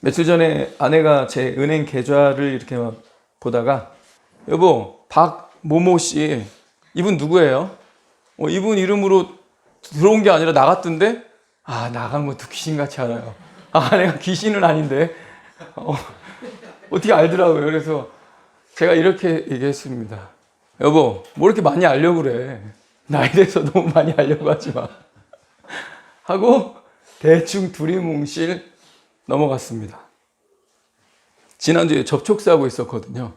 며칠 전에 아내가 제 은행 계좌를 이렇게 막 보다가 여보, 박모모 씨 이분 누구예요? 이분 이름으로 들어온 게 아니라 나갔던데? 아, 나간 것도 귀신같이 알아요. 아, 내가 귀신은 아닌데 어떻게 알더라고요. 그래서 제가 이렇게 얘기했습니다. 여보, 뭐 이렇게 많이 알려고 그래. 나에 대해서 너무 많이 알려고 하지 마. 하고 대충 두리뭉실 넘어갔습니다. 지난주에 접촉사고 있었거든요.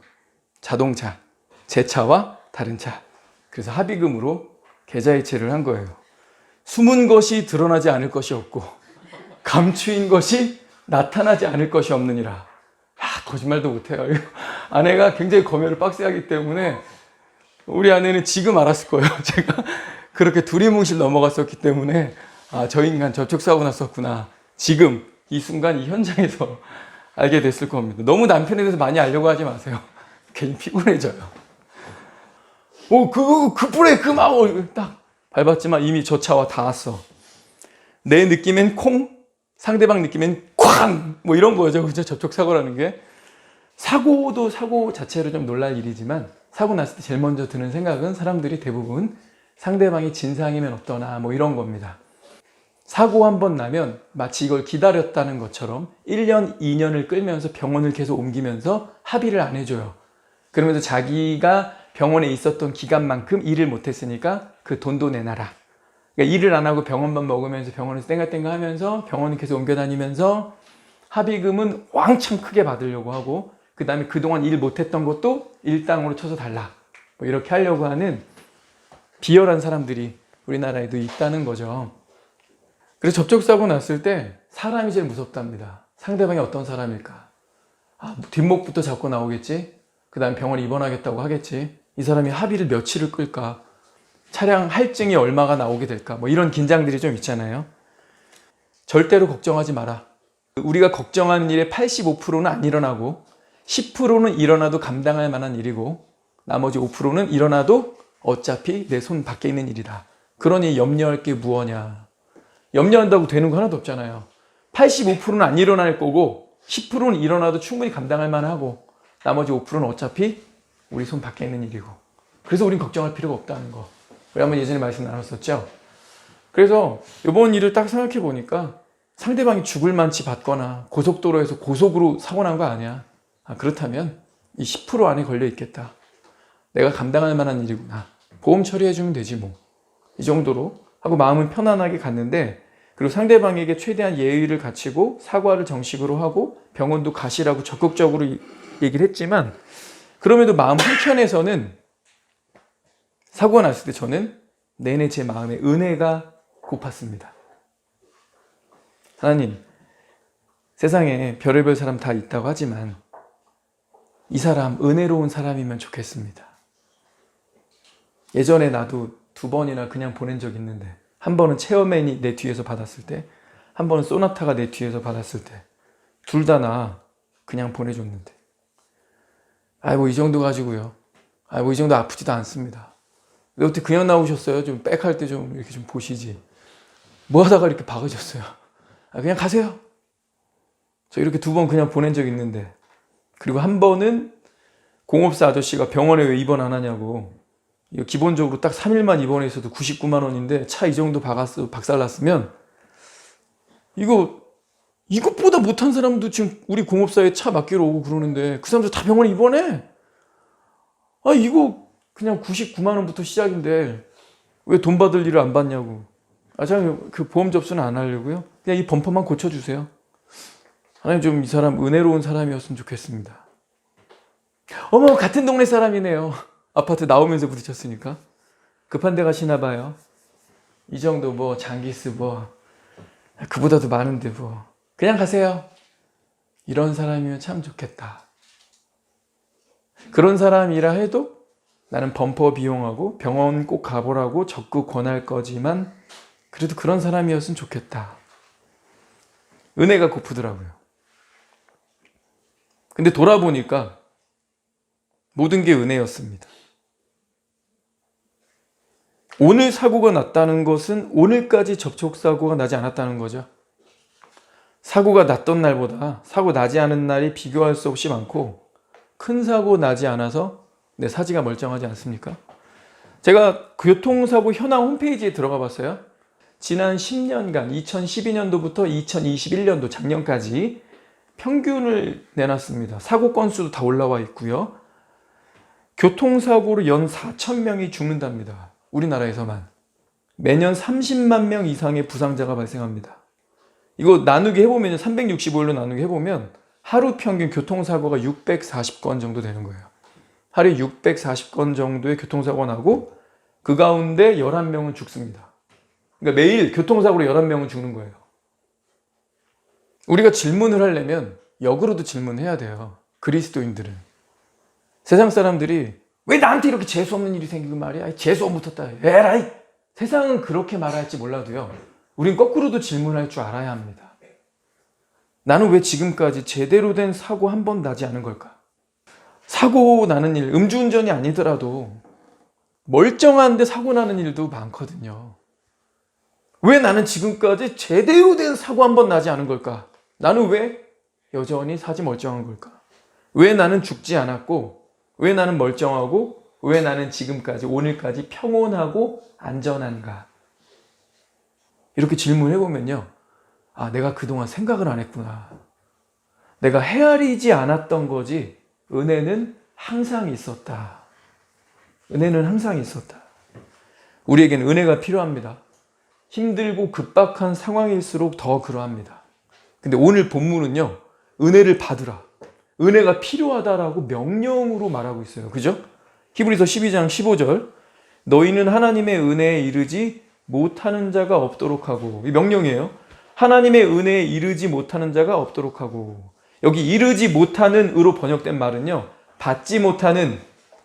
자동차, 제 차와 다른 차. 그래서 합의금으로 계좌이체를 한 거예요. 숨은 것이 드러나지 않을 것이 없고 감추인 것이 나타나지 않을 것이 없느니라. 거짓말도 못해요. 아내가 굉장히 검열을 빡세하기 때문에 우리 아내는 지금 알았을 거예요. 제가 그렇게 두리뭉실 넘어갔었기 때문에 저 인간 접촉사고 났었구나. 지금 이 순간 이 현장에서 알게 됐을 겁니다. 너무 남편에 대해서 많이 알려고 하지 마세요. 괜히 피곤해져요. 그 브레이크 막 딱 밟았지만 이미 저 차와 닿았어. 내 느낌엔 콩, 상대방 느낌엔 쾅! 뭐 이런 거죠. 그죠? 접촉사고라는 게. 사고도 사고 자체로 좀 놀랄 일이지만 사고 났을 때 제일 먼저 드는 생각은 사람들이 대부분 상대방이 진상이면 어떠나 뭐 이런 겁니다. 사고 한 번 나면 마치 이걸 기다렸다는 것처럼 1년, 2년을 끌면서 병원을 계속 옮기면서 합의를 안 해줘요. 그러면서 자기가 병원에 있었던 기간만큼 일을 못했으니까 그 돈도 내놔라. 그러니까 일을 안 하고 병원만 먹으면서 병원에서 땡가땡가 하면서 병원을 계속 옮겨다니면서 합의금은 왕창 크게 받으려고 하고 그 다음에 그동안 일 못했던 것도 일당으로 쳐서 달라. 뭐 이렇게 하려고 하는 비열한 사람들이 우리나라에도 있다는 거죠. 그래서 접촉사고 났을 때 사람이 제일 무섭답니다. 상대방이 어떤 사람일까? 뒷목부터 잡고 나오겠지? 그 다음 병원에 입원하겠다고 하겠지? 이 사람이 합의를 며칠을 끌까? 차량 할증이 얼마가 나오게 될까? 뭐 이런 긴장들이 좀 있잖아요. 절대로 걱정하지 마라. 우리가 걱정하는 일의 85%는 안 일어나고 10%는 일어나도 감당할 만한 일이고 나머지 5%는 일어나도 어차피 내 손 밖에 있는 일이다. 그러니 염려할 게 무엇냐? 염려한다고 되는 거 하나도 없잖아요. 85%는 안 일어날 거고 10%는 일어나도 충분히 감당할 만하고 나머지 5%는 어차피 우리 손 밖에 있는 일이고 그래서 우린 걱정할 필요가 없다는 거. 우리 한번 예전에 말씀 나눴었죠. 그래서 이번 일을 딱 생각해 보니까 상대방이 죽을 만치 받거나 고속도로에서 고속으로 사고 난 거 아니야. 그렇다면 이 10% 안에 걸려 있겠다. 내가 감당할 만한 일이구나. 보험 처리해 주면 되지 뭐. 이 정도로 하고 마음은 편안하게 갔는데 그리고 상대방에게 최대한 예의를 갖추고 사과를 정식으로 하고 병원도 가시라고 적극적으로 얘기를 했지만 그럼에도 마음 한켠에서는 사고가 났을 때 저는 내내 제 마음에 은혜가 고팠습니다. 하나님, 세상에 별의별 사람 다 있다고 하지만 이 사람 은혜로운 사람이면 좋겠습니다. 예전에 나도 2번이나 그냥 보낸 적 있는데 한 번은 체어맨이 내 뒤에서 받았을 때 한 번은 소나타가 내 뒤에서 받았을 때 둘 다 나 그냥 보내줬는데 이 정도 가지고요. 이 정도 아프지도 않습니다. 왜 어떻게 그냥 나오셨어요? 좀 백할 때 좀 이렇게 좀 보시지. 뭐 하다가 이렇게 박으셨어요? 그냥 가세요. 저 이렇게 2번 그냥 보낸 적 있는데 그리고 한 번은 공업사 아저씨가 병원에 왜 입원 안 하냐고 기본적으로 딱 3일만 입원해 있어도 99만 원인데 차 이 정도 박살났으면 이것보다 못한 사람도 지금 우리 공업사에 차 맡기러 오고 그러는데 그 사람들 다 병원에 입원해. 이거 그냥 99만 원부터 시작인데 왜 돈 받을 일을 안 받냐고. 참 그 보험 접수는 안 하려고요. 그냥 이 범퍼만 고쳐주세요. 하나님 좀 이 사람 은혜로운 사람이었으면 좋겠습니다. 어머 같은 동네 사람이네요. 아파트 나오면서 부딪혔으니까. 급한 데 가시나 봐요. 이 정도 뭐 장기스 뭐 그보다도 많은데 뭐 그냥 가세요. 이런 사람이면 참 좋겠다. 그런 사람이라 해도 나는 범퍼 비용하고 병원 꼭 가보라고 적극 권할 거지만 그래도 그런 사람이었으면 좋겠다. 은혜가 고프더라고요. 근데 돌아보니까 모든 게 은혜였습니다. 오늘 사고가 났다는 것은 오늘까지 접촉사고가 나지 않았다는 거죠. 사고가 났던 날보다 사고 나지 않은 날이 비교할 수 없이 많고, 큰 사고 나지 않아서 내 사지가 멀쩡하지 않습니까? 제가 교통사고 현황 홈페이지에 들어가 봤어요. 지난 10년간 2012년도부터 2021년도 작년까지 평균을 내놨습니다. 사고 건수도 다 올라와 있고요. 교통사고로 연 4,000명이 죽는답니다. 우리나라에서만. 매년 30만 명 이상의 부상자가 발생합니다. 이거 나누기 해보면 365일로 나누기 해보면 하루 평균 교통사고가 640건 정도 되는 거예요. 하루에 640건 정도의 교통사고가 나고 그 가운데 11명은 죽습니다. 그러니까 매일 교통사고로 11명은 죽는 거예요. 우리가 질문을 하려면 역으로도 질문해야 돼요. 그리스도인들은. 세상 사람들이 왜 나한테 이렇게 재수없는 일이 생기고 말이야. 재수없 붙었다. 에라이. 세상은 그렇게 말할지 몰라도요. 우린 거꾸로도 질문할 줄 알아야 합니다. 나는 왜 지금까지 제대로 된 사고 한 번 나지 않은 걸까? 사고 나는 일, 음주운전이 아니더라도 멀쩡한데 사고 나는 일도 많거든요. 왜 나는 지금까지 제대로 된 사고 한 번 나지 않은 걸까? 나는 왜 여전히 사지 멀쩡한 걸까? 왜 나는 죽지 않았고, 왜 나는 멀쩡하고, 왜 나는 지금까지 오늘까지 평온하고 안전한가? 이렇게 질문해보면요. 아, 내가 그동안 생각을 안 했구나. 내가 헤아리지 않았던 거지 은혜는 항상 있었다. 은혜는 항상 있었다. 우리에게는 은혜가 필요합니다. 힘들고 급박한 상황일수록 더 그러합니다. 근데 오늘 본문은요. 은혜를 받으라. 은혜가 필요하다라고 명령으로 말하고 있어요. 그죠? 히브리서 12장 15절. 너희는 하나님의 은혜에 이르지 못하는 자가 없도록 하고. 이 명령이에요. 하나님의 은혜에 이르지 못하는 자가 없도록 하고. 여기 이르지 못하는 으로 번역된 말은요. 받지 못하는,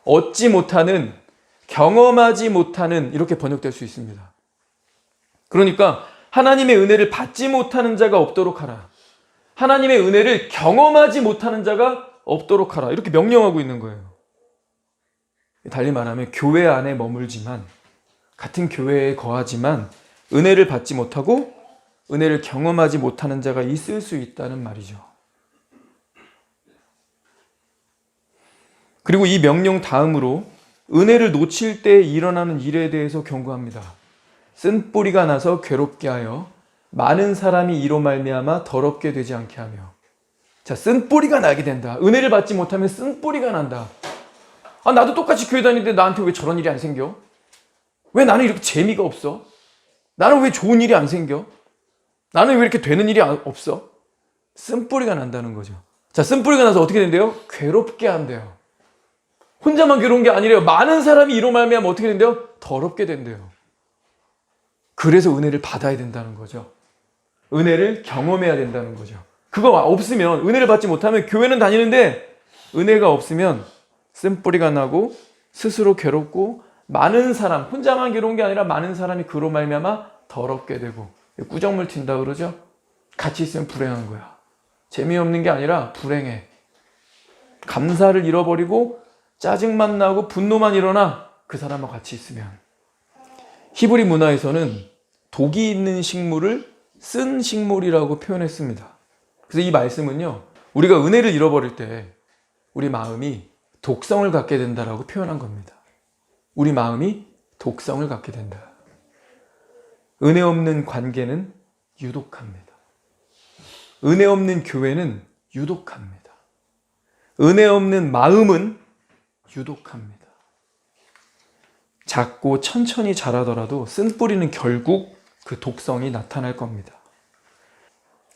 얻지 못하는, 경험하지 못하는 이렇게 번역될 수 있습니다. 그러니까 하나님의 은혜를 받지 못하는 자가 없도록 하라. 하나님의 은혜를 경험하지 못하는 자가 없도록 하라. 이렇게 명령하고 있는 거예요. 달리 말하면 교회 안에 머물지만, 같은 교회에 거하지만 은혜를 받지 못하고 은혜를 경험하지 못하는 자가 있을 수 있다는 말이죠. 그리고 이 명령 다음으로 은혜를 놓칠 때 일어나는 일에 대해서 경고합니다. 쓴뿌리가 나서 괴롭게 하여 많은 사람이 이로 말미암아 더럽게 되지 않게 하며. 자, 쓴뿌리가 나게 된다. 은혜를 받지 못하면 쓴뿌리가 난다. 아, 나도 똑같이 교회 다니는데 나한테 왜 저런 일이 안 생겨? 왜 나는 이렇게 재미가 없어? 나는 왜 좋은 일이 안 생겨? 나는 왜 이렇게 되는 일이 없어? 쓴뿌리가 난다는 거죠. 자, 쓴뿌리가 나서 어떻게 된대요? 괴롭게 한대요. 혼자만 괴로운 게 아니래요. 많은 사람이 이로 말미암아 어떻게 된대요? 더럽게 된대요. 그래서 은혜를 받아야 된다는 거죠. 은혜를 경험해야 된다는 거죠. 그거 없으면, 은혜를 받지 못하면 교회는 다니는데 은혜가 없으면 쓴뿌리가 나고 스스로 괴롭고 많은 사람, 혼자만 괴로운 게 아니라 많은 사람이 그로 말미암아 더럽게 되고. 꾸정물 튄다 그러죠? 같이 있으면 불행한 거야. 재미없는 게 아니라 불행해. 감사를 잃어버리고 짜증만 나고 분노만 일어나. 그 사람과 같이 있으면. 히브리 문화에서는 독이 있는 식물을 쓴 식물이라고 표현했습니다. 그래서 이 말씀은요, 우리가 은혜를 잃어버릴 때 우리 마음이 독성을 갖게 된다라고 표현한 겁니다. 우리 마음이 독성을 갖게 된다. 은혜 없는 관계는 유독합니다. 은혜 없는 교회는 유독합니다. 은혜 없는 마음은 유독합니다. 작고 천천히 자라더라도 쓴뿌리는 결국 그 독성이 나타날 겁니다.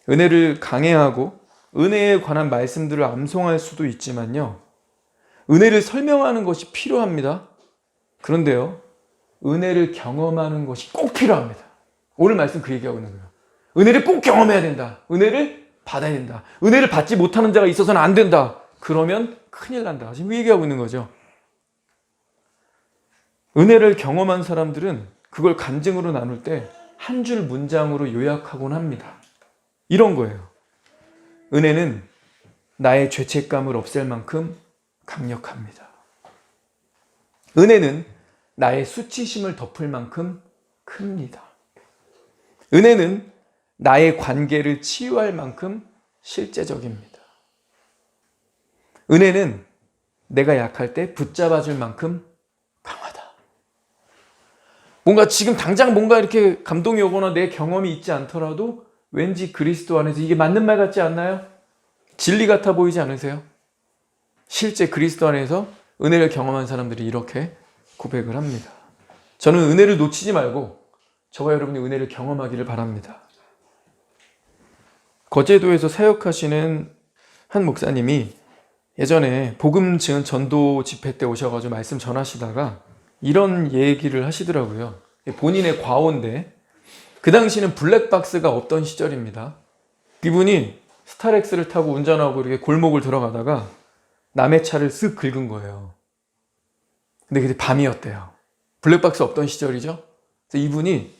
은혜를 강해하고 은혜에 관한 말씀들을 암송할 수도 있지만요. 은혜를 설명하는 것이 필요합니다. 그런데요. 은혜를 경험하는 것이 꼭 필요합니다. 오늘 말씀 그 얘기하고 있는 거예요. 은혜를 꼭 경험해야 된다. 은혜를 받아야 된다. 은혜를 받지 못하는 자가 있어서는 안 된다. 그러면 큰일 난다. 지금 얘기하고 있는 거죠. 은혜를 경험한 사람들은 그걸 간증으로 나눌 때 한 줄 문장으로 요약하곤 합니다. 이런 거예요. 은혜는 나의 죄책감을 없앨 만큼 강력합니다. 은혜는 나의 수치심을 덮을 만큼 큽니다. 은혜는 나의 관계를 치유할 만큼 실제적입니다. 은혜는 내가 약할 때 붙잡아줄 만큼 강하다. 뭔가 지금 당장 뭔가 이렇게 감동이 오거나 내 경험이 있지 않더라도 왠지 그리스도 안에서 이게 맞는 말 같지 않나요? 진리 같아 보이지 않으세요? 실제 그리스도 안에서 은혜를 경험한 사람들이 이렇게 고백을 합니다. 저는 은혜를 놓치지 말고 저와 여러분이 은혜를 경험하기를 바랍니다. 거제도에서 사역하시는 한 목사님이 예전에 복음 증언 전도 집회 때 오셔가지고 말씀 전하시다가 이런 얘기를 하시더라고요. 본인의 과오인데 그 당시는 블랙박스가 없던 시절입니다. 이분이 스타렉스를 타고 운전하고 이렇게 골목을 들어가다가 남의 차를 쓱 긁은 거예요. 근데 그때 밤이었대요. 블랙박스 없던 시절이죠. 그래서 이분이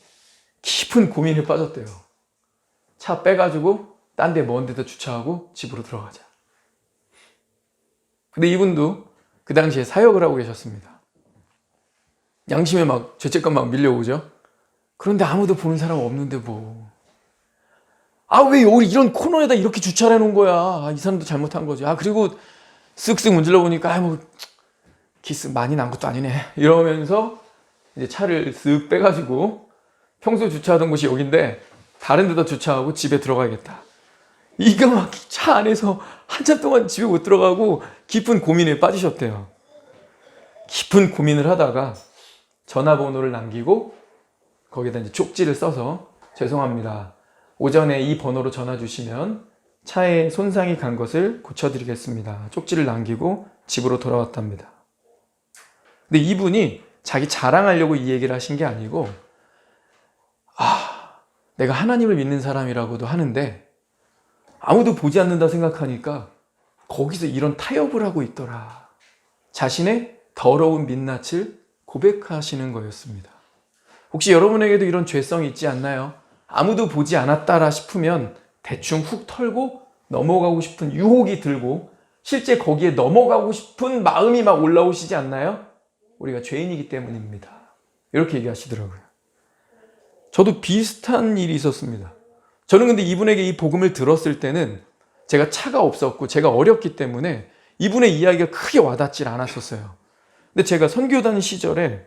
깊은 고민에 빠졌대요. 차 빼가지고 딴 데 먼 데다 주차하고 집으로 들어가자. 근데 이분도 그 당시에 사역을 하고 계셨습니다. 양심에 막 죄책감 막 밀려오죠. 그런데 아무도 보는 사람 없는데 뭐. 아, 왜 우리 이런 코너에다 이렇게 주차를 해놓은 거야. 아, 이 사람도 잘못한 거지. 아, 그리고 쓱쓱 문질러 보니까 아, 뭐 기스 많이 난 것도 아니네. 이러면서 이제 차를 쓱 빼가지고 평소 주차하던 곳이 여긴데 다른 데다 주차하고 집에 들어가야겠다. 이거 막 차 안에서 한참 동안 집에 못 들어가고 깊은 고민에 빠지셨대요. 깊은 고민을 하다가 전화번호를 남기고 거기다 이제 쪽지를 써서 죄송합니다. 오전에 이 번호로 전화 주시면 차에 손상이 간 것을 고쳐드리겠습니다. 쪽지를 남기고 집으로 돌아왔답니다. 근데 이분이 자기 자랑하려고 이 얘기를 하신 게 아니고 내가 하나님을 믿는 사람이라고도 하는데 아무도 보지 않는다 생각하니까 거기서 이런 타협을 하고 있더라. 자신의 더러운 민낯을 고백하시는 거였습니다. 혹시 여러분에게도 이런 죄성이 있지 않나요? 아무도 보지 않았다라 싶으면 대충 훅 털고 넘어가고 싶은 유혹이 들고 실제 거기에 넘어가고 싶은 마음이 막 올라오시지 않나요? 우리가 죄인이기 때문입니다. 이렇게 얘기하시더라고요. 저도 비슷한 일이 있었습니다. 저는 근데 이분에게 이 복음을 들었을 때는 제가 차가 없었고 제가 어렸기 때문에 이분의 이야기가 크게 와닿질 않았었어요. 근데 제가 선교단 시절에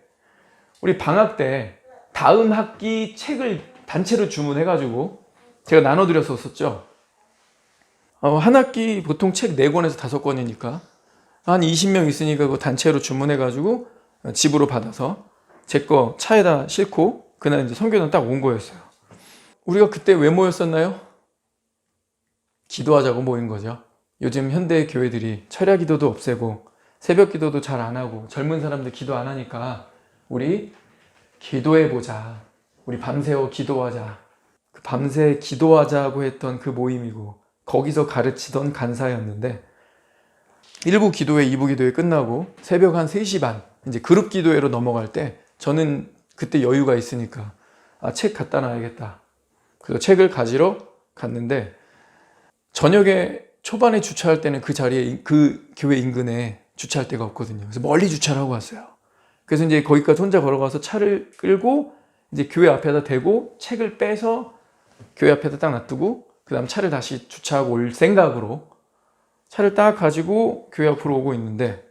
우리 방학 때 다음 학기 책을 단체로 주문해가지고 제가 나눠드렸었죠. 한 학기 보통 책 4권에서 5권이니까 한 20명 있으니까 그 단체로 주문해가지고 집으로 받아서 제 거 차에다 싣고 그날 이제 선교단 딱 온 거였어요. 우리가 그때 왜 모였었나요? 기도하자고 모인 거죠. 요즘 현대 교회들이 철야 기도도 없애고 새벽 기도도 잘 안 하고 젊은 사람들 기도 안 하니까 우리 기도해보자. 우리 밤새워 기도하자. 그 밤새 기도하자고 했던 그 모임이고 거기서 가르치던 간사였는데 1부 기도회, 2부 기도회 끝나고 새벽 한 3시 반 이제 그룹 기도회로 넘어갈 때 저는 그때 여유가 있으니까 책 갖다 놔야겠다. 그래서 책을 가지러 갔는데 저녁에 초반에 주차할 때는 그 자리에 그 교회 인근에 주차할 데가 없거든요. 그래서 멀리 주차를 하고 왔어요. 그래서 이제 거기까지 혼자 걸어가서 차를 끌고 이제 교회 앞에다 대고 책을 빼서 교회 앞에다 딱 놔두고 그 다음 차를 다시 주차하고 올 생각으로 차를 딱 가지고 교회 앞으로 오고 있는데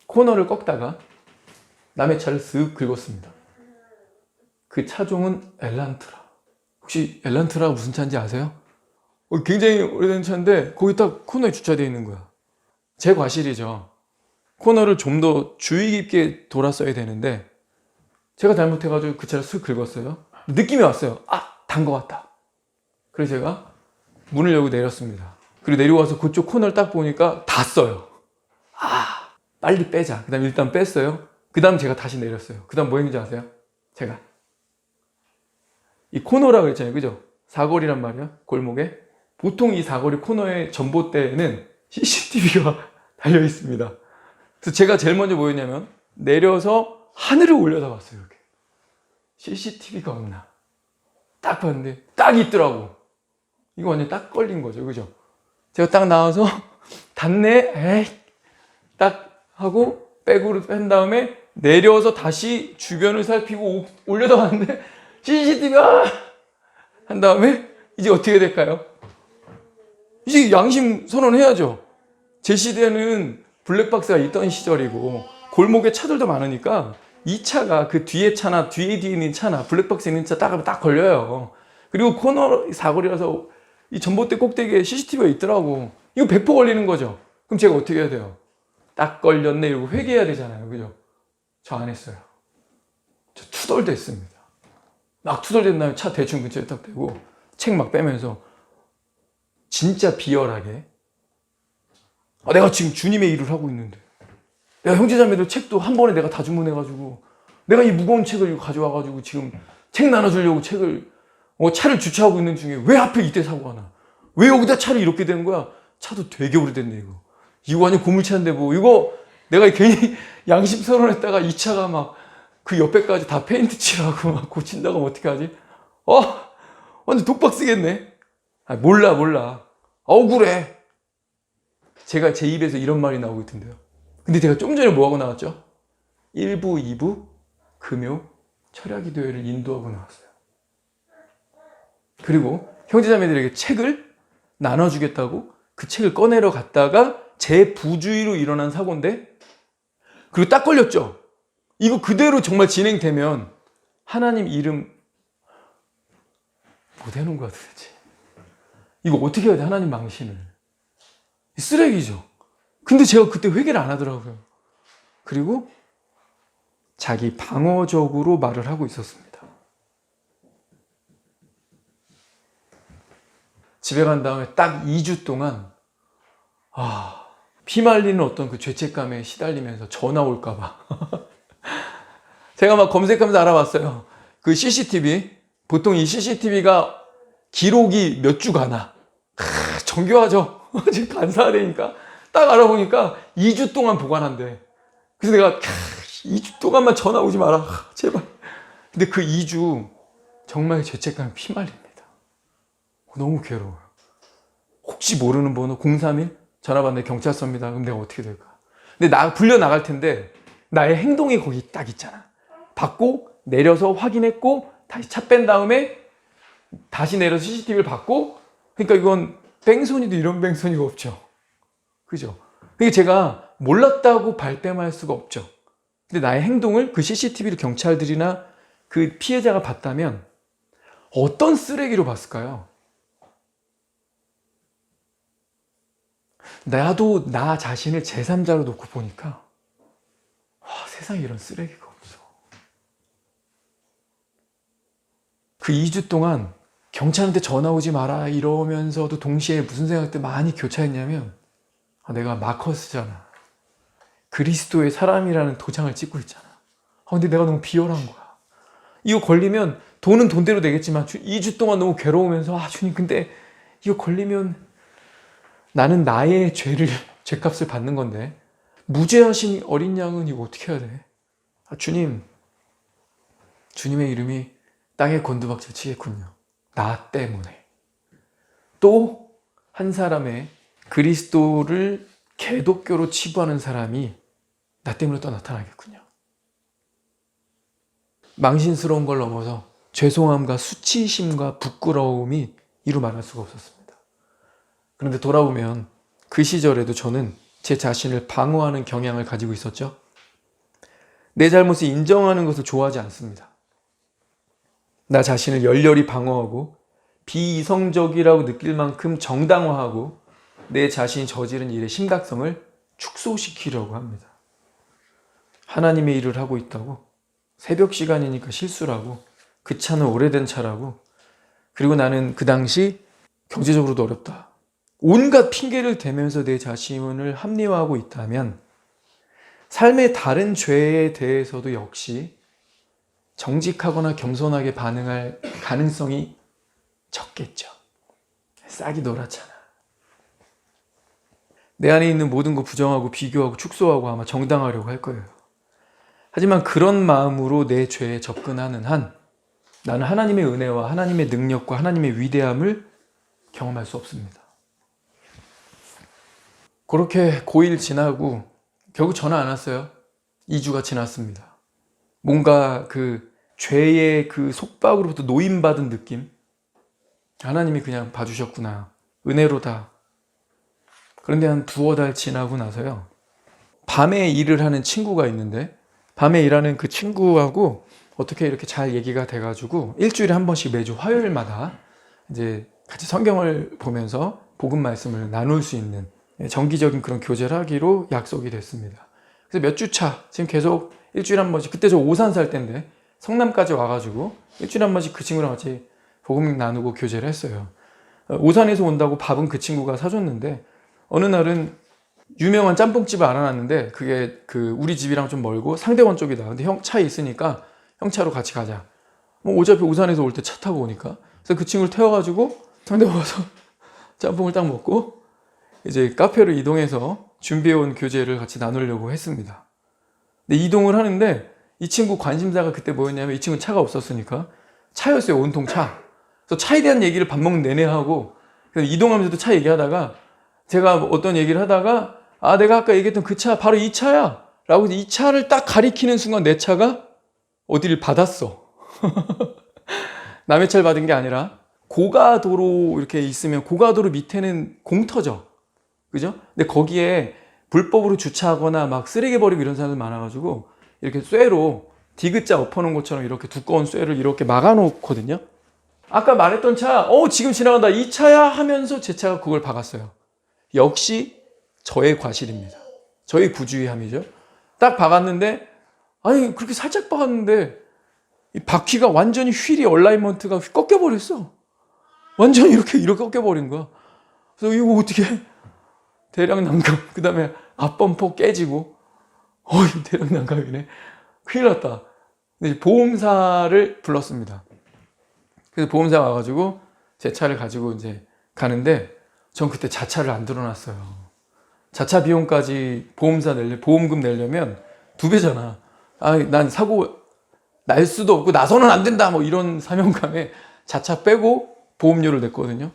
코너를 꺾다가 남의 차를 쓱 긁었습니다. 그 차종은 엘란트라. 혹시 엘란트라가 무슨 차인지 아세요? 굉장히 오래된 차인데 거기 딱 코너에 주차되어 있는 거야. 제 과실이죠. 코너를 좀 더 주의 깊게 돌았어야 되는데 제가 잘못해가지고 그 차를 쓱 긁었어요. 느낌이 왔어요. 단 것 같다. 그래서 제가 문을 열고 내렸습니다. 그리고 내려와서 그쪽 코너를 딱 보니까 닿았어요. 빨리 빼자. 그 다음 일단 뺐어요. 그 다음 제가 다시 내렸어요. 그 다음 뭐 했는지 아세요? 제가 이 코너라고 했잖아요. 그죠? 사거리란 말이야. 골목에. 보통 이 사거리 코너의 전봇대에는 CCTV가 달려 있습니다. 그래서 제가 제일 먼저 뭐 했냐면 내려서 하늘을 올려다봤어요. 이렇게. CCTV가 없나. 딱 봤는데 딱 있더라고. 이거 완전 딱 걸린 거죠. 그죠? 제가 딱 나와서 닿네? 에이. 딱 하고 백으로 뺀 다음에 내려서 다시 주변을 살피고 올려다봤는데 CCTV가 한 다음에 이제 어떻게 될까요? 이제 양심 선언해야죠. 제 시대는 블랙박스가 있던 시절이고 골목에 차들도 많으니까 이 차가 그 뒤에 차나 뒤에 있는 차나 블랙박스 있는 차 딱 걸려요. 그리고 코너 사거리라서 이 전봇대 꼭대기에 CCTV가 있더라고. 이거 100% 걸리는 거죠. 그럼 제가 어떻게 해야 돼요? 딱 걸렸네 이러고 회개해야 되잖아요. 그죠? 저 안 했어요. 저 투덜댔습니다. 막 투덜댄 다음에 차 대충 근처에 딱 대고 책 막 빼면서 진짜 비열하게 내가 지금 주님의 일을 하고 있는데 내가 형제자매들 책도 한 번에 내가 다 주문해가지고 내가 이 무거운 책을 가져와가지고 지금 책 나눠주려고 차를 주차하고 있는 중에 왜 하필 이때 사고가 나? 왜 여기다 차를 이렇게 되는 거야? 차도 되게 오래됐네 이거 완전 고물차인데 뭐 이거 내가 괜히 양심 선언했다가 이 차가 막 그 옆에까지 다 페인트 칠하고 막 고친다고 하면 어떻게 하지? 완전 독박 쓰겠네. 몰라. 억울해. 제가 제 입에서 이런 말이 나오고 있던데요. 근데 제가 좀 전에 뭐하고 나왔죠? 1부, 2부 금요 철야기도회를 인도하고 나왔어요. 그리고 형제자매들에게 책을 나눠주겠다고 그 책을 꺼내러 갔다가 제 부주의로 일어난 사고인데 그리고 딱 걸렸죠. 이거 그대로 정말 진행되면 하나님 이름 못 해놓은 거야 도대체. 이거 어떻게 해야 돼? 하나님 망신을. 쓰레기죠. 근데 제가 그때 회개를 안 하더라고요. 그리고 자기 방어적으로 말을 하고 있었습니다. 집에 간 다음에 딱 2주 동안 피말리는 어떤 그 죄책감에 시달리면서 전화 올까 봐 제가 막 검색하면서 알아봤어요. 그 CCTV 보통 이 CCTV가 기록이 몇 주 가나 정교하죠. 지금 간사하다니까 딱 알아보니까 2주 동안 보관한대. 그래서 내가 2주 동안만 전화 오지 마라 제발. 근데 그 2주 정말 죄책감에 피말립니다. 너무 괴로워요. 혹시 모르는 번호 031 전화 받는데 경찰서입니다. 그럼 내가 어떻게 될까? 근데 불려 나갈 텐데 나의 행동이 거기 딱 있잖아. 받고 내려서 확인했고 다시 차 뺀 다음에 다시 내려서 CCTV를 받고. 그러니까 이건 뺑소니도 이런 뺑소니가 없죠. 그죠? 그러니까 제가 몰랐다고 발뺌할 수가 없죠. 근데 나의 행동을 그 CCTV를 경찰들이나 그 피해자가 봤다면 어떤 쓰레기로 봤을까요? 나도 나 자신을 제3자로 놓고 보니까 세상에 이런 쓰레기가 없어. 그 2주 동안 경찰한테 전화 오지 마라 이러면서도 동시에 무슨 생각들 많이 교차했냐면 내가 마커스잖아. 그리스도의 사람이라는 도장을 찍고 있잖아. 근데 내가 너무 비열한 거야. 이거 걸리면 돈은 돈대로 내겠지만 2주 동안 너무 괴로우면서 주님 근데 이거 걸리면 나는 나의 죄값을 받는 건데 무죄하신 어린 양은 이거 어떻게 해야 돼? 주님, 주님의 이름이 땅에 곤두박질 치겠군요. 나 때문에. 또 한 사람의 그리스도를 개독교로 치부하는 사람이 나 때문에 또 나타나겠군요. 망신스러운 걸 넘어서 죄송함과 수치심과 부끄러움이 이루 말할 수가 없었습니다. 그런데 돌아보면 그 시절에도 저는 제 자신을 방어하는 경향을 가지고 있었죠. 내 잘못을 인정하는 것을 좋아하지 않습니다. 나 자신을 열렬히 방어하고 비이성적이라고 느낄 만큼 정당화하고 내 자신이 저지른 일의 심각성을 축소시키려고 합니다. 하나님의 일을 하고 있다고 새벽 시간이니까 실수라고 그 차는 오래된 차라고 그리고 나는 그 당시 경제적으로도 어렵다. 온갖 핑계를 대면서 내 자신을 합리화하고 있다면 삶의 다른 죄에 대해서도 역시 정직하거나 겸손하게 반응할 가능성이 적겠죠. 싹이 노랗잖아. 내 안에 있는 모든 거 부정하고 비교하고 축소하고 아마 정당하려고 할 거예요. 하지만 그런 마음으로 내 죄에 접근하는 한 나는 하나님의 은혜와 하나님의 능력과 하나님의 위대함을 경험할 수 없습니다. 그렇게 고1 지나고 결국 전화 안 왔어요. 2주가 지났습니다. 뭔가 그 죄의 그 속박으로부터 노임받은 느낌? 하나님이 그냥 봐주셨구나. 은혜로다. 그런데 한 두어 달 지나고 나서요. 밤에 일을 하는 친구가 있는데 밤에 일하는 그 친구하고 어떻게 이렇게 잘 얘기가 돼가지고 일주일에 한 번씩 매주 화요일마다 이제 같이 성경을 보면서 복음 말씀을 나눌 수 있는 정기적인 그런 교제를 하기로 약속이 됐습니다. 그래서 몇 주 차, 지금 계속 일주일에 한 번씩, 그때 저 오산 살 때인데 성남까지 와가지고 일주일에 한 번씩 그 친구랑 같이 복음 나누고 교제를 했어요. 오산에서 온다고 밥은 그 친구가 사줬는데 어느 날은 유명한 짬뽕집을 알아놨는데 그게 그 우리 집이랑 좀 멀고 상대원 쪽이다. 근데 형 차에 있으니까 형 차로 같이 가자. 뭐 어차피 오산에서 올 때 차 타고 오니까. 그래서 그 친구를 태워가지고 상대원 가서 짬뽕을 딱 먹고 이제 카페로 이동해서 준비해온 교제를 같이 나누려고 했습니다. 근데 이동을 하는데 이 친구 관심사가 그때 뭐였냐면 이 친구 차가 없었으니까 차였어요. 온통 차. 그래서 차에 대한 얘기를 밥 먹는 내내 하고 이동하면서도 차 얘기하다가 제가 어떤 얘기를 하다가 아 내가 아까 얘기했던 그 차 바로 이 차야 라고 이 차를 딱 가리키는 순간 내 차가 어디를 받았어. 남의 차를 받은 게 아니라 고가도로 이렇게 있으면 고가도로 밑에는 공터죠. 그죠? 근데 거기에 불법으로 주차하거나 막 쓰레기 버리고 이런 사람들 많아가지고 이렇게 쇠로 디귿자 엎어놓은 것처럼 이렇게 두꺼운 쇠를 이렇게 막아놓거든요. 아까 말했던 차, 지금 지나간다. 이 차야 하면서 제 차가 그걸 박았어요. 역시 저의 과실입니다. 저의 부주의함이죠. 딱 박았는데, 아니, 그렇게 살짝 박았는데, 이 바퀴가 완전히 휠이 얼라이먼트가 꺾여버렸어. 완전히 이렇게 꺾여버린 거야. 그래서 이거 어떻게, 대량 난감, 그 다음에 앞범퍼 깨지고, 이거 대량 난감이네. 큰일 났다. 근데 보험사를 불렀습니다. 그래서 보험사 와가지고 제 차를 가지고 이제 가는데 전 그때 자차를 안 들어놨어요. 자차 비용까지 보험금 내려면 2배잖아. 난 사고 날 수도 없고 나서는 안 된다. 뭐 이런 사명감에 자차 빼고 보험료를 냈거든요.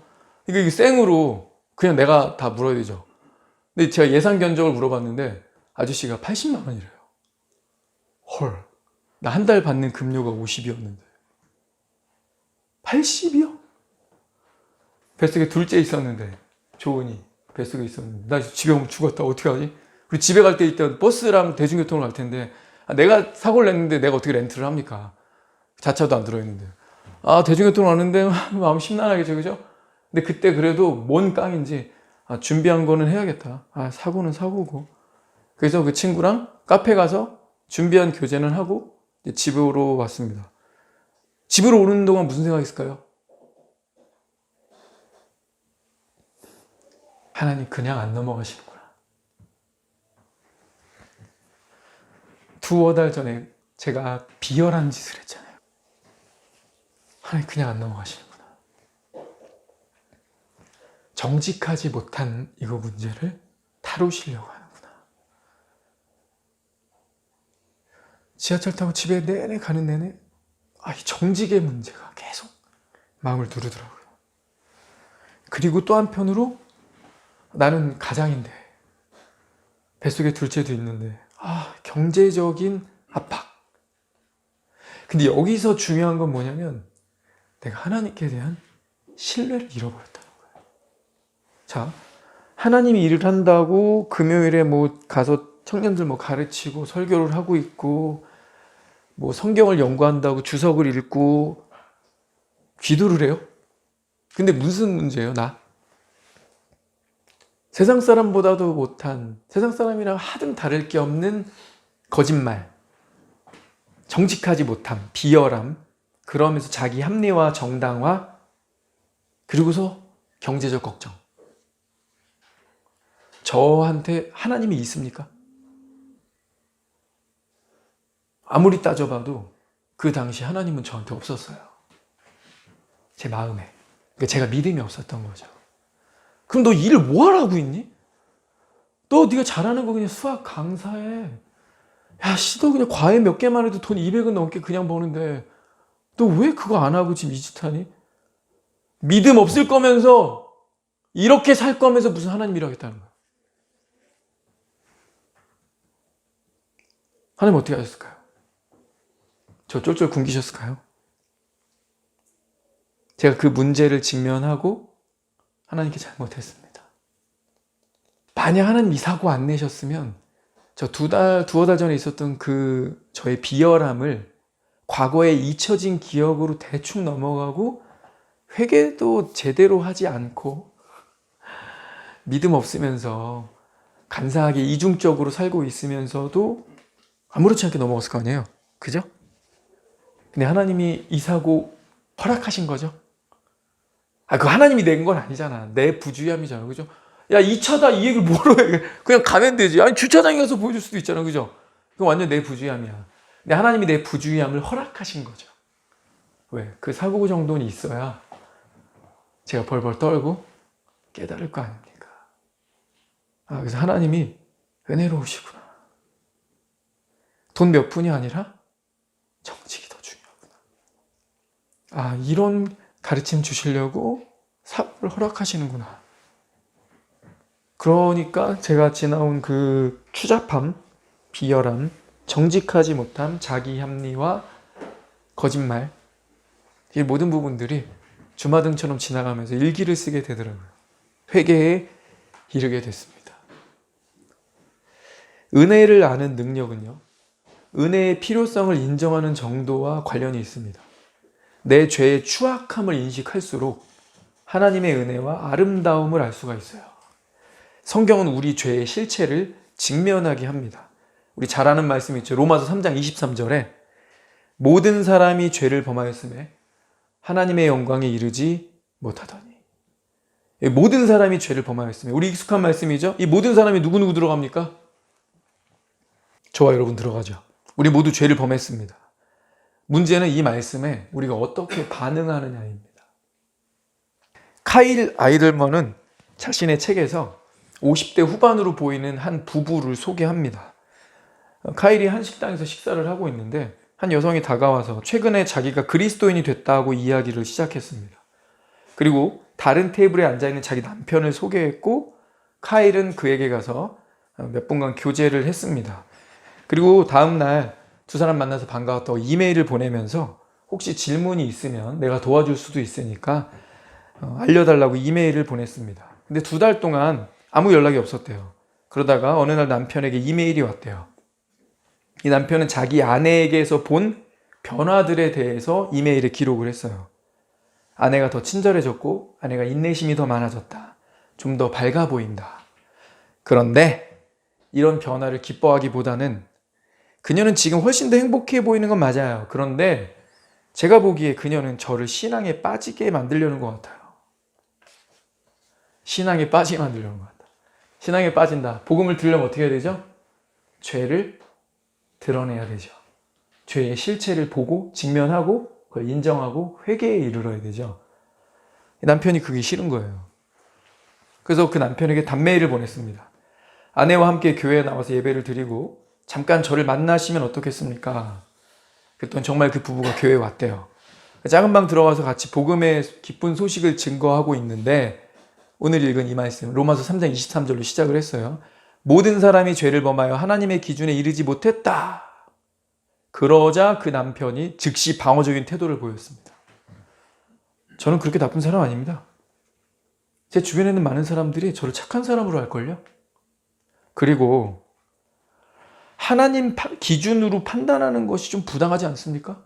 이게 생으로 그냥 내가 다 물어야 되죠. 근데 제가 예산 견적을 물어봤는데 아저씨가 80만 원이래요. 헐. 나 한 달 받는 급료가 50이었는데. 80이요? 뱃속에 둘째 있었는데 조은이 뱃속에 있었는데 나 집에 오면 죽었다. 어떻게 하지? 그리고 집에 갈 때 일단 버스랑 대중교통을 갈 텐데 내가 사고를 냈는데 내가 어떻게 렌트를 합니까? 자차도 안 들어있는데 대중교통 왔는데 마음 심란하겠죠, 그죠? 근데 그때 그래도 뭔 깡인지 준비한 거는 해야겠다. 사고는 사고고. 그래서 그 친구랑 카페 가서 준비한 교제는 하고 집으로 왔습니다. 집으로 오는 동안 무슨 생각이 있을까요? 하나님 그냥 안 넘어가시는구나. 두어 달 전에 제가 비열한 짓을 했잖아요. 하나님 그냥 안 넘어가시는구나. 정직하지 못한 이거 문제를 다루시려고 하는구나. 지하철 타고 집에 내내 가는 내내 이 정직의 문제가 계속 마음을 누르더라고요. 그리고 또 한편으로 나는 가장인데 뱃속에 둘째도 있는데 경제적인 압박. 근데 여기서 중요한 건 뭐냐면 내가 하나님께 대한 신뢰를 잃어버렸다는 거예요. 자, 하나님이 일을 한다고 금요일에 가서 청년들 가르치고 설교를 하고 있고 성경을 연구한다고 주석을 읽고 기도를 해요. 근데 무슨 문제예요? 세상 사람보다도 못한, 세상 사람이랑 하등 다를 게 없는 거짓말, 정직하지 못함, 비열함, 그러면서 자기 합리화, 정당화, 그리고서 경제적 걱정. 저한테 하나님이 있습니까? 아무리 따져봐도 그 당시 하나님은 저한테 없었어요. 제 마음에. 그러니까 제가 믿음이 없었던 거죠. 그럼 너 일을 뭐하러 하고 있니? 네가 잘하는 거 그냥 수학 강사해. 너 그냥 과외 몇 개만 해도 돈 200은 넘게 그냥 버는데 너 왜 그거 안 하고 지금 이 짓 하니? 믿음 없을 거면서 이렇게 살 거면서 무슨 하나님 일하겠다는 거야. 하나님 어떻게 하셨을까요? 저 쫄쫄 굶기셨을까요? 제가 그 문제를 직면하고 하나님께 잘못했습니다. 만약 하나님 이 사고 안 내셨으면 저 두어 달 전에 있었던 그 저의 비열함을 과거에 잊혀진 기억으로 대충 넘어가고 회개도 제대로 하지 않고 믿음 없으면서 간사하게 이중적으로 살고 있으면서도 아무렇지 않게 넘어갔을 거 아니에요. 그죠? 근데 하나님이 이 사고 허락하신 거죠. 그 하나님이 낸 건 아니잖아. 내 부주의함이잖아. 그죠? 야, 이 차다. 이 얘기를 뭐로 해. 그냥 가면 되지. 아니, 주차장에 가서 보여줄 수도 있잖아. 그죠? 그건 완전 내 부주의함이야. 근데 하나님이 내 부주의함을 허락하신 거죠. 왜? 그 사고 정도는 있어야 제가 벌벌 떨고 깨달을 거 아닙니까? 그래서 하나님이 은혜로우시구나. 돈 몇 푼이 아니라 정직이 더 중요하구나. 이런 가르침 주시려고 사고를 허락하시는구나. 그러니까 제가 지나온 그 추잡함, 비열함, 정직하지 못함, 자기 합리화, 거짓말, 이 모든 부분들이 주마등처럼 지나가면서 일기를 쓰게 되더라고요. 회개에 이르게 됐습니다. 은혜를 아는 능력은요, 은혜의 필요성을 인정하는 정도와 관련이 있습니다. 내 죄의 추악함을 인식할수록 하나님의 은혜와 아름다움을 알 수가 있어요. 성경은 우리 죄의 실체를 직면하게 합니다. 우리 잘 아는 말씀이 있죠. 로마서 3장 23절에 모든 사람이 죄를 범하였음에 하나님의 영광에 이르지 못하더니. 모든 사람이 죄를 범하였음에, 우리 익숙한 말씀이죠. 이 모든 사람이 누구누구 들어갑니까? 저와 여러분 들어가죠. 우리 모두 죄를 범했습니다. 문제는 이 말씀에 우리가 어떻게 반응하느냐입니다. 카일 아이들먼은 자신의 책에서 50대 후반으로 보이는 한 부부를 소개합니다. 카일이 한 식당에서 식사를 하고 있는데 한 여성이 다가와서 최근에 자기가 그리스도인이 됐다고 이야기를 시작했습니다. 그리고 다른 테이블에 앉아있는 자기 남편을 소개했고 카일은 그에게 가서 몇 분간 교제를 했습니다. 그리고 다음날 두 사람 만나서 반가웠다고 이메일을 보내면서 혹시 질문이 있으면 내가 도와줄 수도 있으니까 알려달라고 이메일을 보냈습니다. 근데 2달 동안 아무 연락이 없었대요. 그러다가 어느 날 남편에게 이메일이 왔대요. 이 남편은 자기 아내에게서 본 변화들에 대해서 이메일에 기록을 했어요. 아내가 더 친절해졌고 아내가 인내심이 더 많아졌다. 좀 더 밝아 보인다. 그런데 이런 변화를 기뻐하기보다는 그녀는 지금 훨씬 더 행복해 보이는 건 맞아요. 그런데 제가 보기에 그녀는 저를 신앙에 빠지게 만들려는 것 같아요. 신앙에 빠지게 만들려는 것 같아요. 신앙에 빠진다. 복음을 들으려면 어떻게 해야 되죠? 죄를 드러내야 되죠. 죄의 실체를 보고 직면하고 그걸 인정하고 회개에 이르러야 되죠. 남편이 그게 싫은 거예요. 그래서 그 남편에게 단메일을 보냈습니다. 아내와 함께 교회에 나와서 예배를 드리고 잠깐 저를 만나시면 어떻겠습니까? 그랬더니 정말 그 부부가 교회에 왔대요. 작은 방 들어와서 같이 복음의 기쁜 소식을 증거하고 있는데 오늘 읽은 이 말씀 로마서 3장 23절로 시작을 했어요. 모든 사람이 죄를 범하여 하나님의 기준에 이르지 못했다. 그러자 그 남편이 즉시 방어적인 태도를 보였습니다. 저는 그렇게 나쁜 사람 아닙니다. 제 주변에 있는 많은 사람들이 저를 착한 사람으로 알걸요? 그리고 하나님 기준으로 판단하는 것이 좀 부당하지 않습니까?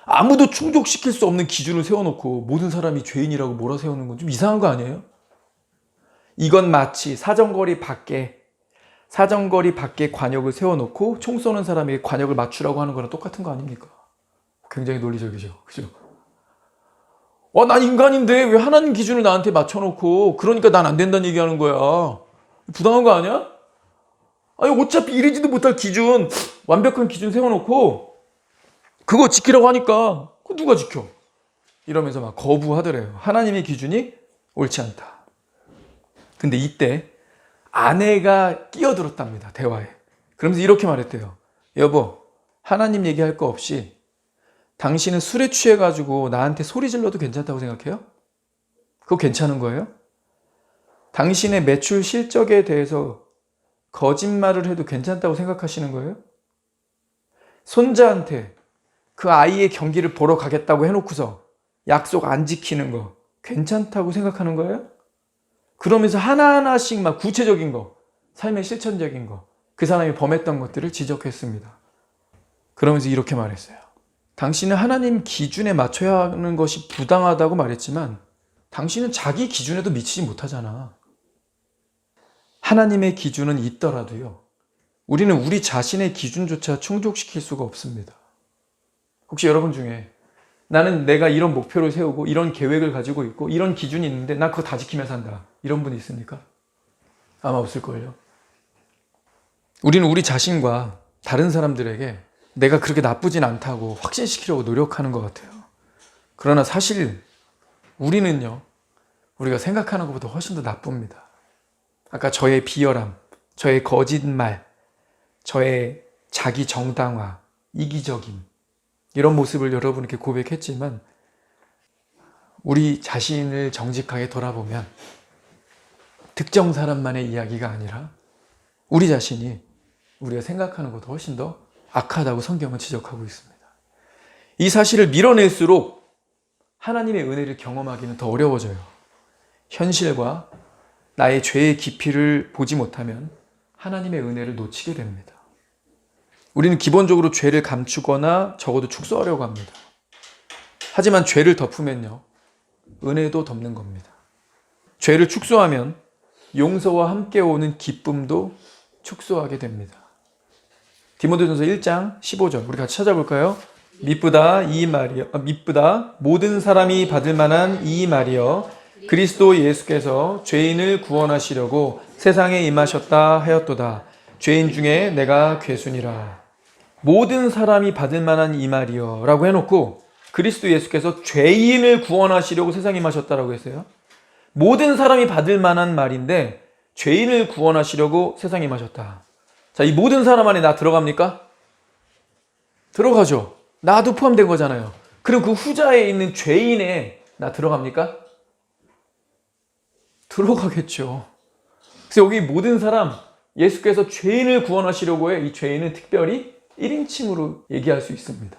아무도 충족시킬 수 없는 기준을 세워놓고 모든 사람이 죄인이라고 몰아세우는 건 좀 이상한 거 아니에요? 이건 마치 사정거리 밖에 관역을 세워놓고 총 쏘는 사람에게 관역을 맞추라고 하는 거랑 똑같은 거 아닙니까? 굉장히 논리적이죠. 그죠? 난 인간인데 왜 하나님 기준을 나한테 맞춰놓고 그러니까 난 안 된다는 얘기하는 거야. 부당한 거 아니야? 어차피 이르지도 못할 기준, 완벽한 기준 세워놓고 그거 지키라고 하니까 그거 누가 지켜? 이러면서 막 거부하더래요. 하나님의 기준이 옳지 않다. 근데 이때 아내가 끼어들었답니다. 대화에. 그러면서 이렇게 말했대요. 여보, 하나님 얘기할 거 없이 당신은 술에 취해가지고 나한테 소리 질러도 괜찮다고 생각해요? 그거 괜찮은 거예요? 당신의 매출 실적에 대해서 거짓말을 해도 괜찮다고 생각하시는 거예요? 손자한테 그 아이의 경기를 보러 가겠다고 해놓고서 약속 안 지키는 거 괜찮다고 생각하는 거예요? 그러면서 하나하나씩 막 구체적인 거, 삶의 실천적인 거, 그 사람이 범했던 것들을 지적했습니다. 그러면서 이렇게 말했어요. 당신은 하나님 기준에 맞춰야 하는 것이 부당하다고 말했지만 당신은 자기 기준에도 미치지 못하잖아. 하나님의 기준은 있더라도요, 우리는 우리 자신의 기준조차 충족시킬 수가 없습니다. 혹시 여러분 중에 나는 내가 이런 목표를 세우고 이런 계획을 가지고 있고 이런 기준이 있는데 나 그거 다 지키면서 산다, 이런 분 있습니까? 아마 없을걸요. 우리는 우리 자신과 다른 사람들에게 내가 그렇게 나쁘진 않다고 확신시키려고 노력하는 것 같아요. 그러나 사실 우리는요, 우리가 생각하는 것보다 훨씬 더 나쁩니다. 아까 저의 비열함, 저의 거짓말, 저의 자기 정당화, 이기적임, 이런 모습을 여러분께 고백했지만 우리 자신을 정직하게 돌아보면 특정 사람만의 이야기가 아니라 우리 자신이 우리가 생각하는 것보다 훨씬 더 악하다고 성경은 지적하고 있습니다. 이 사실을 밀어낼수록 하나님의 은혜를 경험하기는 더 어려워져요. 현실과 나의 죄의 깊이를 보지 못하면 하나님의 은혜를 놓치게 됩니다. 우리는 기본적으로 죄를 감추거나 적어도 축소하려고 합니다. 하지만 죄를 덮으면요, 은혜도 덮는 겁니다. 죄를 축소하면 용서와 함께 오는 기쁨도 축소하게 됩니다. 디모데전서 1장 15절 우리 같이 찾아볼까요? 미쁘다 모든 사람이 받을 만한 이 말이여 그리스도 예수께서 죄인을 구원하시려고 세상에 임하셨다 하였도다. 죄인 중에 내가 괴순이라. 모든 사람이 받을 만한 이 말이여 라고 해놓고 그리스도 예수께서 죄인을 구원하시려고 세상에 임하셨다라고 했어요. 모든 사람이 받을 만한 말인데 죄인을 구원하시려고 세상에 임하셨다. 자, 이 모든 사람 안에 나 들어갑니까? 들어가죠. 나도 포함된 거잖아요. 그럼 그 후자에 있는 죄인에 나 들어갑니까? 들어가겠죠. 그래서 여기 모든 사람, 예수께서 죄인을 구원하시려고 해. 이 죄인은 특별히 1인칭으로 얘기할 수 있습니다.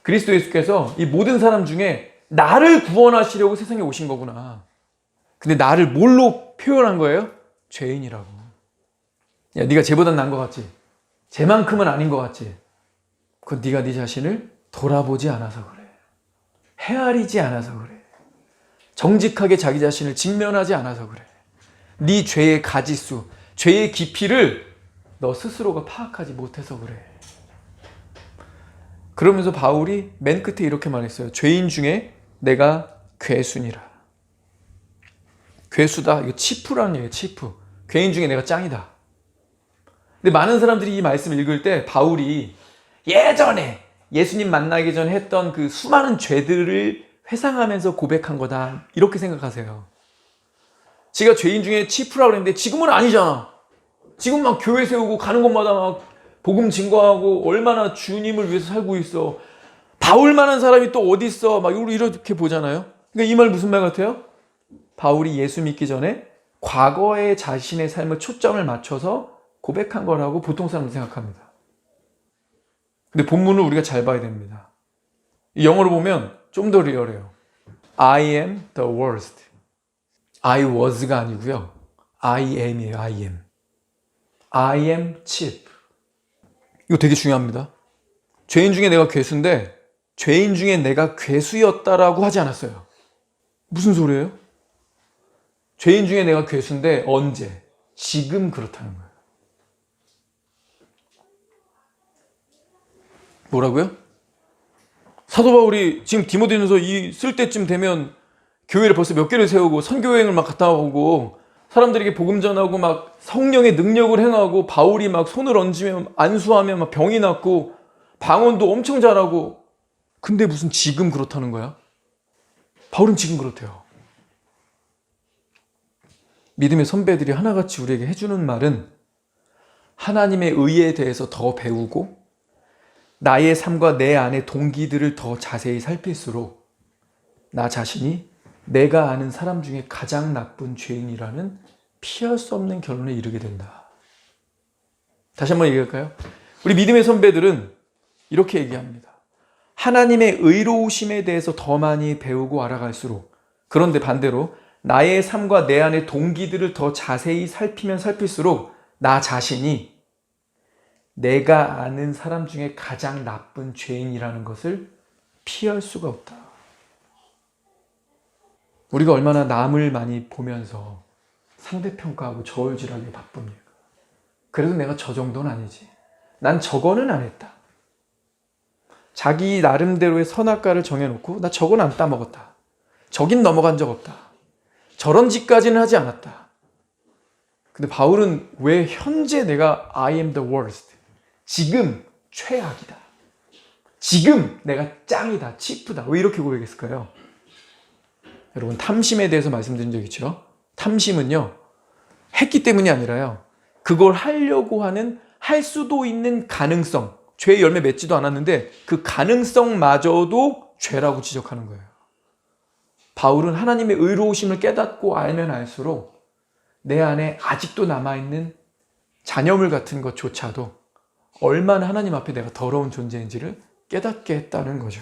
그리스도 예수께서 이 모든 사람 중에 나를 구원하시려고 세상에 오신 거구나. 근데 나를 뭘로 표현한 거예요? 죄인이라고. 야, 네가 쟤보단 나은 것 같지? 쟤만큼은 아닌 것 같지? 그건 네가 네 자신을 돌아보지 않아서 그래. 헤아리지 않아서 그래. 정직하게 자기 자신을 직면하지 않아서 그래. 네 죄의 가지수, 죄의 깊이를 너 스스로가 파악하지 못해서 그래. 그러면서 바울이 맨 끝에 이렇게 말했어요. 죄인 중에 내가 괴순이라. 괴수다. 이거 치프라는 얘기예요. 치프. 죄인 중에 내가 짱이다. 근데 많은 사람들이 이 말씀을 읽을 때 바울이 예전에 예수님 만나기 전에 했던 그 수많은 죄들을 회상하면서 고백한 거다, 이렇게 생각하세요. 지가 죄인 중에 치프라고 그랬는데 지금은 아니잖아. 지금 막 교회 세우고 가는 곳마다 막 복음 증거하고 얼마나 주님을 위해서 살고 있어. 바울만한 사람이 또 어디 있어. 막 이렇게 보잖아요. 그러니까 이 말 무슨 말 같아요? 바울이 예수 믿기 전에 과거의 자신의 삶을 초점을 맞춰서 고백한 거라고 보통 사람들은 생각합니다. 근데 본문을 우리가 잘 봐야 됩니다. 영어로 보면 좀 더 리얼해요. I am the worst. I was가 아니고요. I am이에요. I am. I am cheap. 이거 되게 중요합니다. 죄인 중에 내가 괴수인데 죄인 중에 내가 괴수였다라고 하지 않았어요. 무슨 소리예요? 죄인 중에 내가 괴수인데 언제? 지금 그렇다는 거예요. 뭐라고요? 사도 바울이 지금 디모데전서 쓸 때쯤 되면 교회를 벌써 몇 개를 세우고 선교여행을 막 갔다 오고 사람들에게 복음 전하고 막 성령의 능력을 행하고 바울이 막 손을 얹으면 안수하면 막 병이 낫고 방언도 엄청 잘하고, 근데 무슨 지금 그렇다는 거야? 바울은 지금 그렇대요. 믿음의 선배들이 하나같이 우리에게 해주는 말은 하나님의 의에 대해서 더 배우고 나의 삶과 내 안의 동기들을 더 자세히 살필수록 나 자신이 내가 아는 사람 중에 가장 나쁜 죄인이라는 피할 수 없는 결론에 이르게 된다. 다시 한번 얘기할까요? 우리 믿음의 선배들은 이렇게 얘기합니다. 하나님의 의로우심에 대해서 더 많이 배우고 알아갈수록, 그런데 반대로 나의 삶과 내 안의 동기들을 더 자세히 살피면 살필수록 나 자신이 내가 아는 사람 중에 가장 나쁜 죄인이라는 것을 피할 수가 없다. 우리가 얼마나 남을 많이 보면서 상대평가하고 저울질하기 바쁩니까? 그래도 내가 저 정도는 아니지. 난 저거는 안 했다. 자기 나름대로의 선악과를 정해놓고 나 저건 안 따먹었다. 저긴 넘어간 적 없다. 저런 짓까지는 하지 않았다. 근데 바울은 왜 현재 내가 I am the worst, 지금 최악이다, 지금 내가 짱이다, 치프다, 왜 이렇게 고백했을까요? 여러분, 탐심에 대해서 말씀드린 적 있죠? 탐심은요, 했기 때문이 아니라요, 그걸 하려고 하는, 할 수도 있는 가능성, 죄의 열매 맺지도 않았는데 그 가능성마저도 죄라고 지적하는 거예요. 바울은 하나님의 의로우심을 깨닫고 알면 알수록 내 안에 아직도 남아있는 잔여물 같은 것조차도 얼마나 하나님 앞에 내가 더러운 존재인지를 깨닫게 했다는 거죠.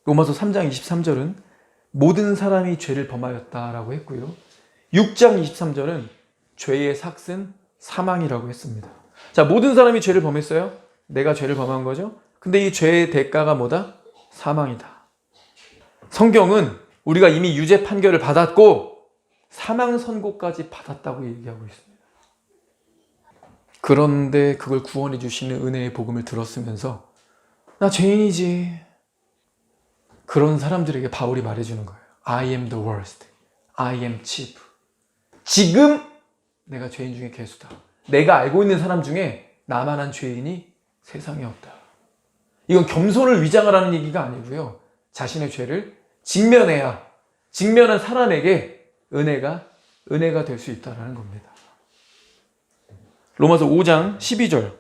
로마서 3장 23절은 모든 사람이 죄를 범하였다라고 했고요. 6장 23절은 죄의 삭은 사망이라고 했습니다. 자, 모든 사람이 죄를 범했어요. 내가 죄를 범한 거죠. 근데 이 죄의 대가가 뭐다? 사망이다. 성경은 우리가 이미 유죄 판결을 받았고 사망 선고까지 받았다고 얘기하고 있습니다. 그런데 그걸 구원해 주시는 은혜의 복음을 들었으면서 나 죄인이지, 그런 사람들에게 바울이 말해주는 거예요. I am the worst. I am cheap. 지금 내가 죄인 중에 괴수다. 내가 알고 있는 사람 중에 나만한 죄인이 세상에 없다. 이건 겸손을 위장하라는 얘기가 아니고요. 자신의 죄를 직면해야, 직면한 사람에게 은혜가 될 수 있다는 겁니다. 로마서 5장 12절.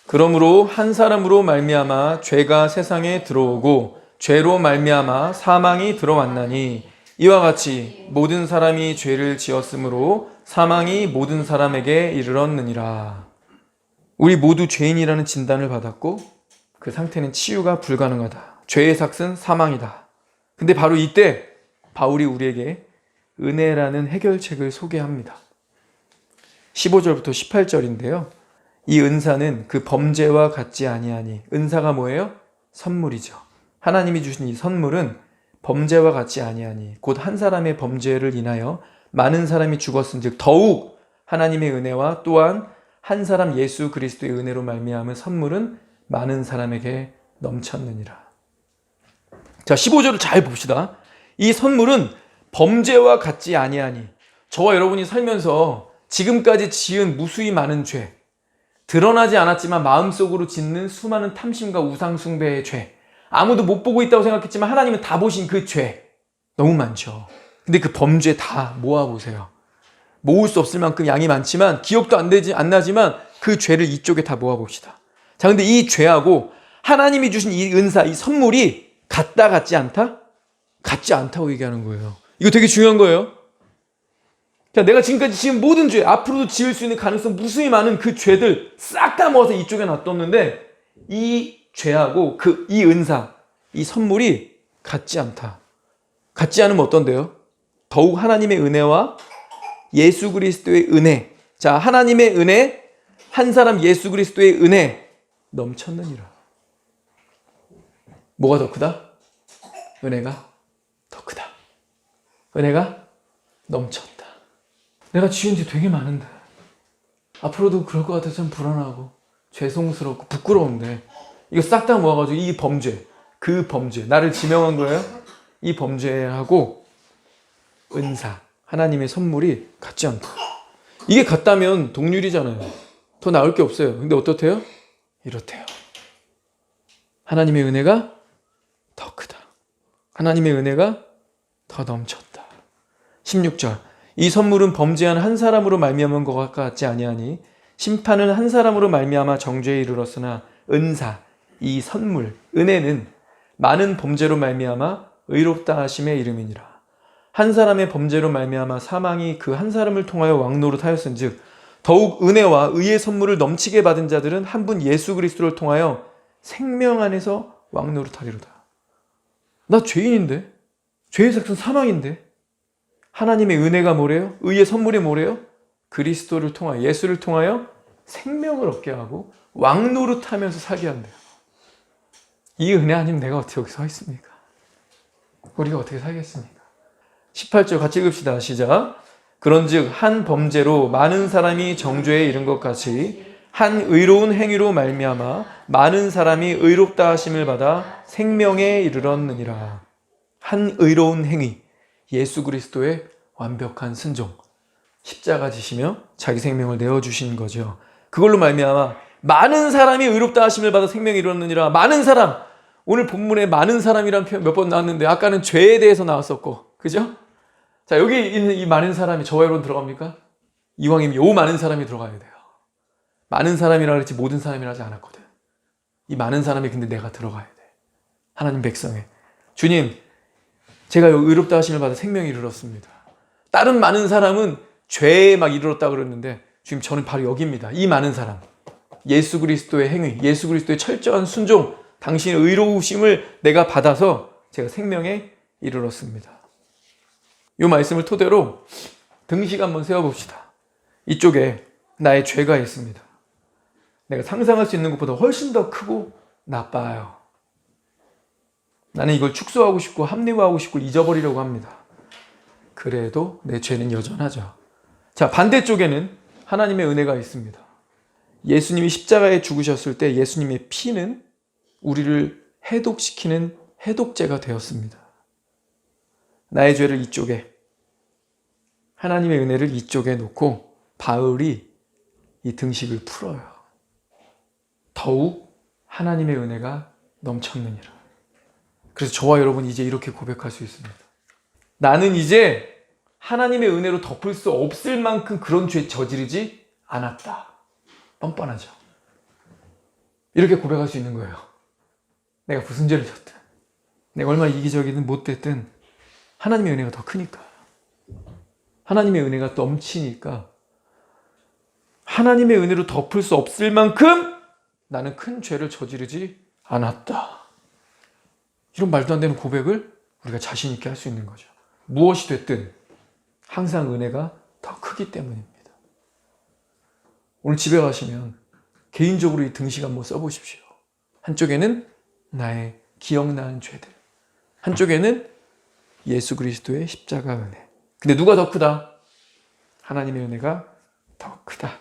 그러므로 한 사람으로 말미암아 죄가 세상에 들어오고 죄로 말미암아 사망이 들어왔나니 이와 같이 모든 사람이 죄를 지었으므로 사망이 모든 사람에게 이르렀느니라. 우리 모두 죄인이라는 진단을 받았고 그 상태는 치유가 불가능하다. 죄의 삭은 사망이다. 근데 바로 이때 바울이 우리에게 은혜라는 해결책을 소개합니다. 15절부터 18절인데요. 이 은사는 그 범죄와 같지 아니하니, 은사가 뭐예요? 선물이죠. 하나님이 주신 이 선물은 범죄와 같지 아니하니 곧 한 사람의 범죄를 인하여 많은 사람이 죽었은즉 더욱 하나님의 은혜와 또한 한 사람 예수 그리스도의 은혜로 말미암은 선물은 많은 사람에게 넘쳤느니라. 자, 15절을 잘 봅시다. 이 선물은 범죄와 같지 아니하니, 저와 여러분이 살면서 지금까지 지은 무수히 많은 죄, 드러나지 않았지만 마음속으로 짓는 수많은 탐심과 우상숭배의 죄, 아무도 못 보고 있다고 생각했지만 하나님은 다 보신 그 죄 너무 많죠. 근데 그 범죄 다 모아보세요. 모을 수 없을 만큼 양이 많지만 기억도 안 나지만 그 죄를 이쪽에 다 모아봅시다. 자, 근데 이 죄하고 하나님이 주신 이 은사, 이 선물이 같지 않다? 같지 않다고 얘기하는 거예요. 이거 되게 중요한 거예요. 자, 내가 지금까지 지은 모든 죄, 앞으로도 지을 수 있는 가능성 무수히 많은 그 죄들 싹 다 모아서 이쪽에 놔뒀는데 이 죄하고 이 은사, 이 선물이 같지 않다. 같지 않으면 어떤데요? 더욱 하나님의 은혜와 예수 그리스도의 은혜. 자, 하나님의 은혜, 한 사람 예수 그리스도의 은혜 넘쳤느니라. 뭐가 더 크다? 은혜가 더 크다. 은혜가 넘쳤다. 내가 지은 죄 되게 많은데 앞으로도 그럴 것 같아서 참 불안하고 죄송스럽고 부끄러운데 이거 싹 다 모아가지고 이 범죄, 그 범죄, 나를 지명한 거예요. 이 범죄하고 은사, 하나님의 선물이 같지 않다. 이게 같다면 동률이잖아요. 더 나을 게 없어요. 근데 어떻대요? 이렇대요. 하나님의 은혜가 더 크다. 하나님의 은혜가 더 넘쳤다. 16절. 이 선물은 범죄한 한 사람으로 말미암은 것 같지 아니하니 심판은 한 사람으로 말미암아 정죄에 이르렀으나 은사, 이 선물, 은혜는 많은 범죄로 말미암아 의롭다 하심의 이름이니라. 한 사람의 범죄로 말미암아 사망이 그 한 사람을 통하여 왕노릇하였은즉 더욱 은혜와 의의 선물을 넘치게 받은 자들은 한 분 예수 그리스도를 통하여 생명 안에서 왕노릇하리로다. 나 죄인인데, 죄의 삭은 사망인데, 하나님의 은혜가 뭐래요? 의의 선물이 뭐래요? 그리스도를 통하여, 예수를 통하여 생명을 얻게 하고 왕노릇하면서 살게 한대요. 이 은혜 아니면 내가 어떻게 여기 서 있습니까? 우리가 어떻게 살겠습니까? 18절 같이 읽읍시다. 시작. 그런즉 한 범죄로 많은 사람이 정죄에 이른 것 같이 한 의로운 행위로 말미암아 많은 사람이 의롭다 하심을 받아 생명에 이르렀느니라. 한 의로운 행위, 예수 그리스도의 완벽한 순종, 십자가 지시며 자기 생명을 내어주신 거죠. 그걸로 말미암아 많은 사람이 의롭다 하심을 받아 생명에 이르렀느니라. 많은 사람, 오늘 본문에 많은 사람이라는 표현 몇 번 나왔는데 아까는 죄에 대해서 나왔었고, 그죠? 자, 여기 있는 이 많은 사람이 저와 여러분 들어갑니까? 이왕이면 요 많은 사람이 들어가야 돼요. 많은 사람이라 그랬지 모든 사람이라 하지 않았거든. 이 많은 사람이 근데 내가 들어가야 돼. 하나님 백성에. 주님, 제가 의롭다 하심을 받아 생명에 이르렀습니다. 다른 많은 사람은 죄에 막 이르렀다 그랬는데 주님, 저는 바로 여기입니다. 이 많은 사람. 예수 그리스도의 행위, 예수 그리스도의 철저한 순종, 당신의 의로우심을 내가 받아서 제가 생명에 이르렀습니다. 이 말씀을 토대로 등식 한번 세워봅시다. 이쪽에 나의 죄가 있습니다. 내가 상상할 수 있는 것보다 훨씬 더 크고 나빠요. 나는 이걸 축소하고 싶고 합리화하고 싶고 잊어버리려고 합니다. 그래도 내 죄는 여전하죠. 자, 반대쪽에는 하나님의 은혜가 있습니다. 예수님이 십자가에 죽으셨을 때 예수님의 피는 우리를 해독시키는 해독제가 되었습니다. 나의 죄를 이쪽에, 하나님의 은혜를 이쪽에 놓고 바울이 이 등식을 풀어요. 더욱 하나님의 은혜가 넘쳤느니라. 그래서 저와 여러분 이제 이렇게 고백할 수 있습니다. 나는 이제 하나님의 은혜로 덮을 수 없을 만큼 그런 죄 저지르지 않았다. 뻔뻔하죠. 이렇게 고백할 수 있는 거예요. 내가 무슨 죄를 졌든, 내가 얼마나 이기적이든 못됐든 하나님의 은혜가 더 크니까, 하나님의 은혜가 넘치니까 하나님의 은혜로 덮을 수 없을 만큼 나는 큰 죄를 저지르지 않았다. 이런 말도 안 되는 고백을 우리가 자신 있게 할 수 있는 거죠. 무엇이 됐든 항상 은혜가 더 크기 때문입니다. 오늘 집에 가시면 개인적으로 이 등식 한번 써보십시오. 한쪽에는 나의 기억나는 죄들, 한쪽에는 예수 그리스도의 십자가 은혜. 근데 누가 더 크다? 하나님의 은혜가 더 크다.